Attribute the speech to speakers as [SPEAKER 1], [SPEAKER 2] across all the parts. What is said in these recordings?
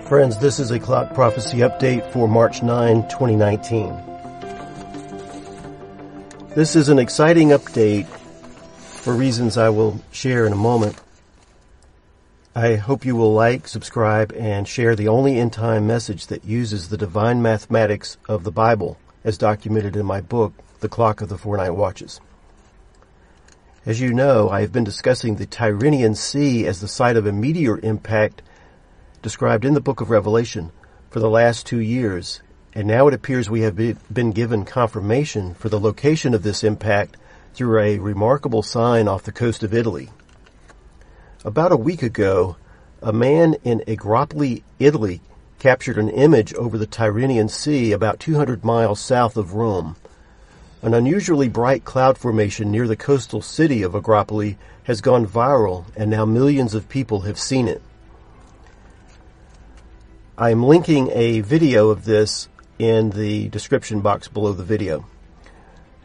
[SPEAKER 1] Friends, this is a cloud prophecy update for March 9, 2019. This is an exciting update for reasons I will share in a moment. I hope you will like, subscribe, and share the only end-time message that uses the divine mathematics of the Bible as documented in my book, The Clock of the Four Night Watches. As you know, I have been discussing the Tyrrhenian Sea as the site of a meteor impact described in the book of Revelation for the last 2 years, and now it appears we have been given confirmation for the location of this impact through a remarkable sign off the coast of Italy. About a week ago, a man in Agropoli, Italy, captured an image over the Tyrrhenian Sea about 200 miles south of Rome. An unusually bright cloud formation near the coastal city of Agropoli has gone viral, and now millions of people have seen it. I am linking a video of this in the description box below the video.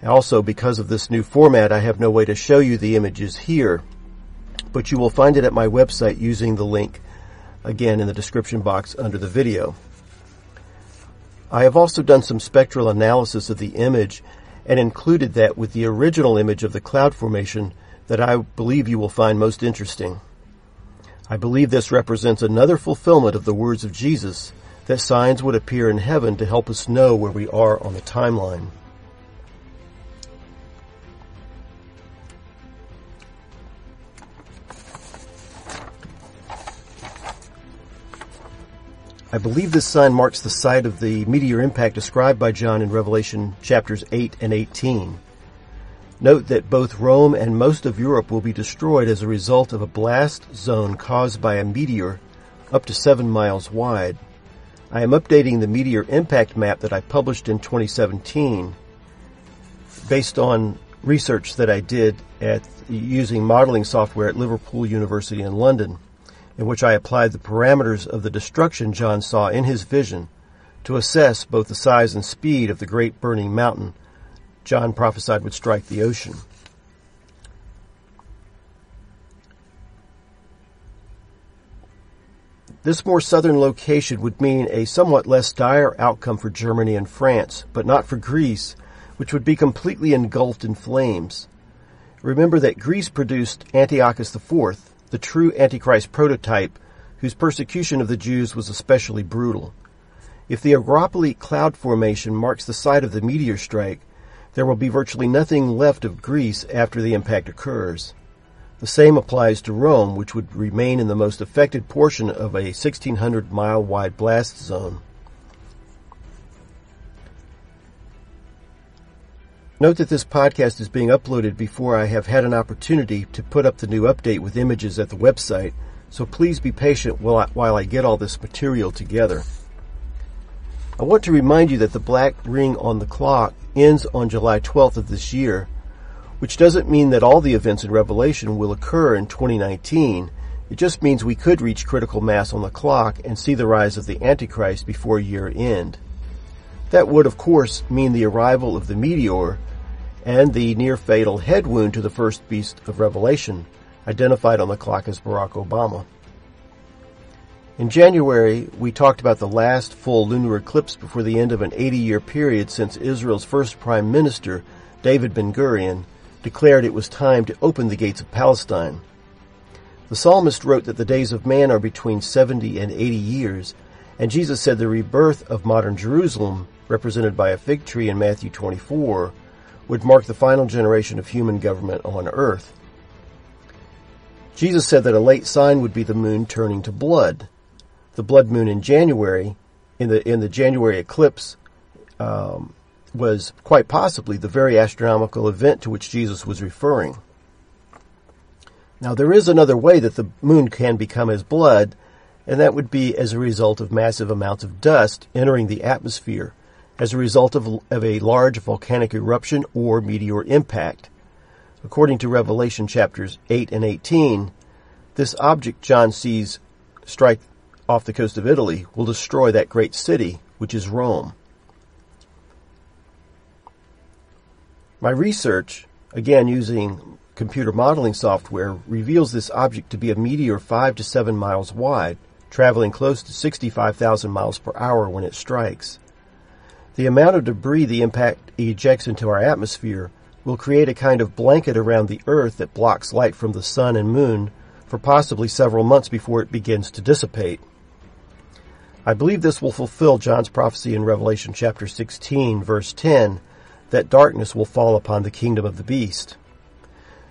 [SPEAKER 1] Also, because of this new format, I have no way to show you the images here, but you will find it at my website using the link, again, in the description box under the video. I have also done some spectral analysis of the image and included that with the original image of the cloud formation that I believe you will find most interesting. I believe this represents another fulfillment of the words of Jesus, that signs would appear in heaven to help us know where we are on the timeline. I believe this sign marks the site of the meteor impact described by John in Revelation chapters 8 and 18. Note that both Rome and most of Europe will be destroyed as a result of a blast zone caused by a meteor up to 7 miles wide. I am updating the meteor impact map that I published in 2017 based on research that I did using modeling software at Liverpool University in London, in which I applied the parameters of the destruction John saw in his vision to assess both the size and speed of the great burning mountain John prophesied would strike the ocean. This more southern location would mean a somewhat less dire outcome for Germany and France, but not for Greece, which would be completely engulfed in flames. Remember that Greece produced Antiochus IV, the true Antichrist prototype, whose persecution of the Jews was especially brutal. If the Agropoli cloud formation marks the site of the meteor strike, there will be virtually nothing left of Greece after the impact occurs. The same applies to Rome, which would remain in the most affected portion of a 1,600-mile wide blast zone. Note that this podcast is being uploaded before I have had an opportunity to put up the new update with images at the website, so please be patient while I get all this material together. I want to remind you that the black ring on the clock ends on July 12th of this year, which doesn't mean that all the events in Revelation will occur in 2019. It just means we could reach critical mass on the clock and see the rise of the Antichrist before year end. That would, of course, mean the arrival of the Meteor and the near-fatal head wound to the first beast of Revelation, identified on the clock as Barack Obama. In January, we talked about the last full lunar eclipse before the end of an 80-year period since Israel's first prime minister, David Ben-Gurion, declared it was time to open the gates of Palestine. The psalmist wrote that the days of man are between 70 and 80 years, and Jesus said the rebirth of modern Jerusalem, represented by a fig tree in Matthew 24, would mark the final generation of human government on earth. Jesus said that a late sign would be the moon turning to blood. The blood moon in January, in the January eclipse, was quite possibly the very astronomical event to which Jesus was referring. Now, there is another way that the moon can become as blood, and that would be as a result of massive amounts of dust entering the atmosphere as a result of a large volcanic eruption or meteor impact. According to Revelation chapters 8 and 18, this object John sees strike off the coast of Italy will destroy that great city, which is Rome. My research, again using computer modeling software, reveals this object to be a meteor 5 to 7 miles wide, traveling close to 65,000 miles per hour when it strikes. The amount of debris the impact ejects into our atmosphere will create a kind of blanket around the Earth that blocks light from the sun and moon for possibly several months before it begins to dissipate. I believe this will fulfill John's prophecy in Revelation chapter 16, verse 10, that darkness will fall upon the kingdom of the beast.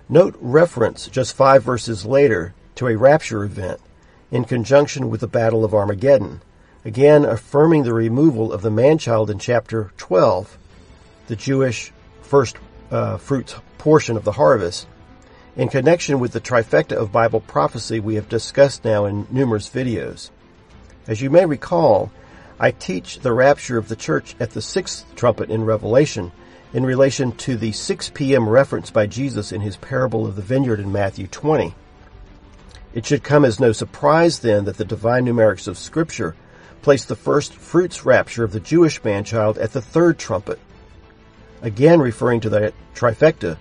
[SPEAKER 1] Note reference just 5 verses later to a rapture event in conjunction with the Battle of Armageddon, again affirming the removal of the man-child in chapter 12, the Jewish first fruits portion of the harvest, in connection with the trifecta of Bible prophecy we have discussed now in numerous videos. As you may recall, I teach the rapture of the church at the 6th trumpet in Revelation in relation to the 6 p.m. reference by Jesus in his parable of the vineyard in Matthew 20. It should come as no surprise then that the divine numerics of Scripture place the first fruits rapture of the Jewish man-child at the 3rd trumpet, again referring to that trifecta,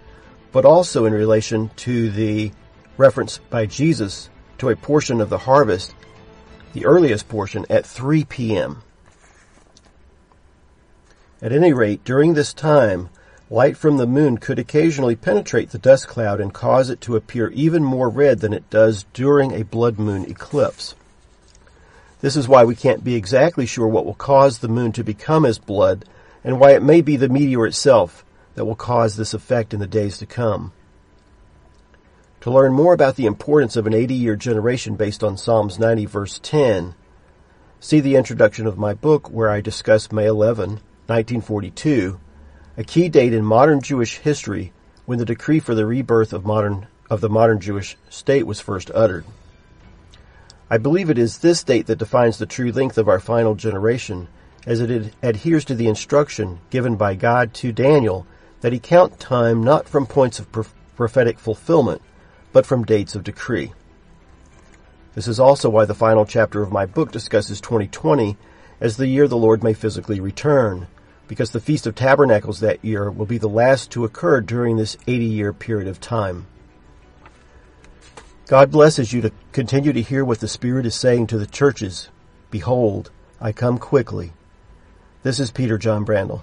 [SPEAKER 1] but also in relation to the reference by Jesus to a portion of the harvest, the earliest portion, at 3 p.m. At any rate, during this time, light from the moon could occasionally penetrate the dust cloud and cause it to appear even more red than it does during a blood moon eclipse. This is why we can't be exactly sure what will cause the moon to become as blood, and why it may be the meteor itself that will cause this effect in the days to come. To learn more about the importance of an 80-year generation based on Psalms 90 verse 10, see the introduction of my book where I discuss May 11, 1942, a key date in modern Jewish history when the decree for the rebirth of the modern Jewish state was first uttered. I believe it is this date that defines the true length of our final generation, as it adheres to the instruction given by God to Daniel that he count time not from points of prophetic fulfillment, but from dates of decree. This is also why the final chapter of my book discusses 2020 as the year the Lord may physically return, because the Feast of Tabernacles that year will be the last to occur during this 80-year period of time. God blesses you to continue to hear what the Spirit is saying to the churches. Behold, I come quickly. This is Peter John Brandel.